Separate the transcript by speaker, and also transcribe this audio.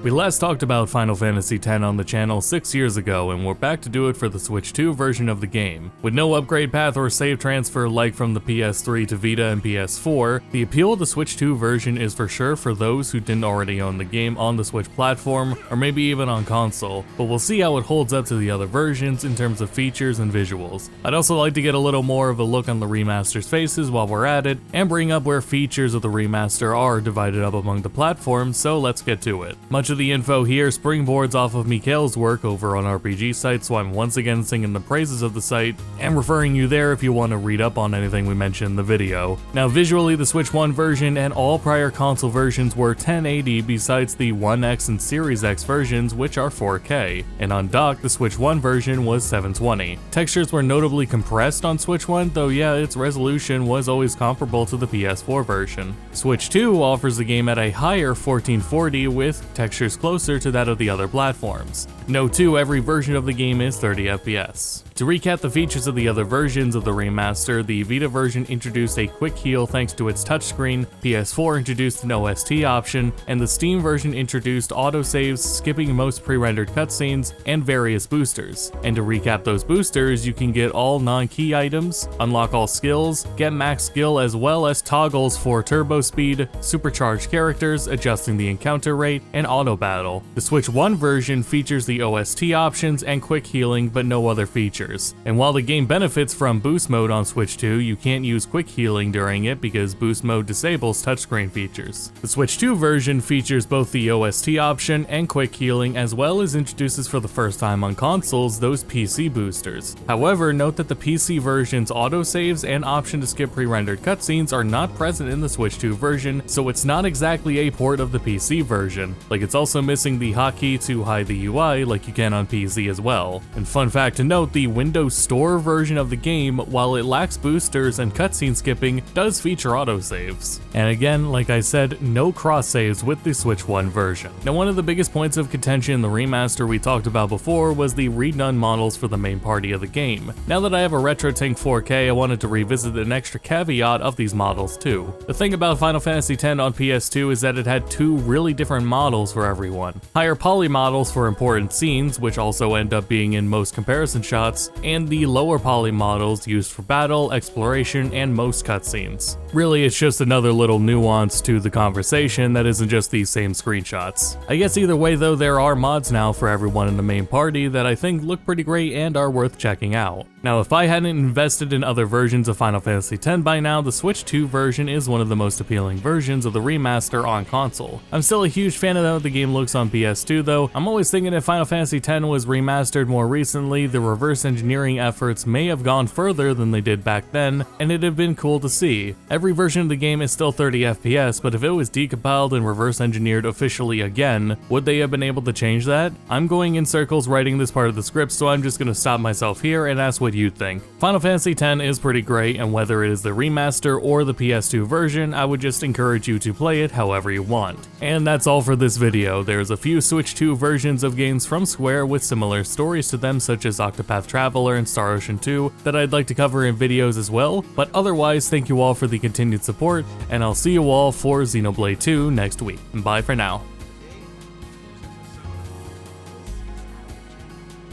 Speaker 1: We last talked about Final Fantasy X on the channel 6 years ago, and we're back to do it for the Switch 2 version of the game. With no upgrade path or save transfer like from the PS3 to Vita and PS4, the appeal of the Switch 2 version is for sure for those who didn't already own the game on the Switch platform, or maybe even on console, but we'll see how it holds up to the other versions in terms of features and visuals. I'd also like to get a little more of a look on the remaster's faces while we're at it, and bring up where features of the remaster are divided up among the platforms, so let's get to it. Much of the info here springboards off of Mikhail's work over on RPG site, so I'm once again singing the praises of the site and referring you there if you want to read up on anything we mentioned in the video. Now visually, the Switch 1 version and all prior console versions were 1080 besides the 1X and Series X versions, which are 4K, and on dock the Switch 1 version was 720. Textures were notably compressed on Switch 1, though yeah, its resolution was always comparable to the PS4 version. Switch 2 offers the game at a higher 1440 with textures closer to that of the other platforms. Note too, every version of the game is 30 FPS. To recap the features of the other versions of the remaster, the Vita version introduced a quick heal thanks to its touchscreen, PS4 introduced an OST option, and the Steam version introduced autosaves, skipping most pre-rendered cutscenes, and various boosters. And to recap those boosters, you can get all non-key items, unlock all skills, get max skill as well as toggles for turbo speed, supercharged characters, adjusting the encounter rate, and auto battle. The Switch 1 version features the OST options and quick healing, but no other features. And while the game benefits from boost mode on Switch 2, you can't use quick healing during it because boost mode disables touchscreen features. The Switch 2 version features both the OST option and quick healing, as well as introduces for the first time on consoles those PC boosters. However, note that the PC version's autosaves and option to skip pre-rendered cutscenes are not present in the Switch 2 version, so it's not exactly a port of the PC version. Like, it's also missing the hotkey to hide the UI like you can on PC as well. And fun fact to note, the Windows Store version of the game, while it lacks boosters and cutscene skipping, does feature autosaves. And again, like I said, no cross saves with the Switch 1 version. Now, one of the biggest points of contention in the remaster we talked about before was the redone models for the main party of the game. Now that I have a RetroTink 4K, I wanted to revisit an extra caveat of these models too. The thing about Final Fantasy X on PS2 is that it had two really different models for everyone. Higher poly models for important scenes, which also end up being in most comparison shots, and the lower poly models used for battle, exploration, and most cutscenes. Really, it's just another little nuance to the conversation that isn't just these same screenshots. I guess either way though, there are mods now for everyone in the main party that I think look pretty great and are worth checking out. Now, if I hadn't invested in other versions of Final Fantasy X by now, the Switch 2 version is one of the most appealing versions of the remaster on console. I'm still a huge fan of how the game looks on PS2 though. I'm always thinking if Final Fantasy X was remastered more recently, the reverse engineering efforts may have gone further than they did back then, and it'd have been cool to see. Every version of the game is still 30 FPS, but if it was decompiled and reverse engineered officially again, would they have been able to change that? I'm going in circles writing this part of the script, so I'm just gonna stop myself here and ask what you think. Final Fantasy X is pretty great, and whether it is the remaster or the PS2 version, I would just encourage you to play it however you want. And that's all for this video. There's a few Switch 2 versions of games from Square with similar stories to them, such as Octopath Traveler and Star Ocean 2, that I'd like to cover in videos as well, but otherwise thank you all for the continued support, and I'll see you all for Xenoblade 2 next week. Bye for now.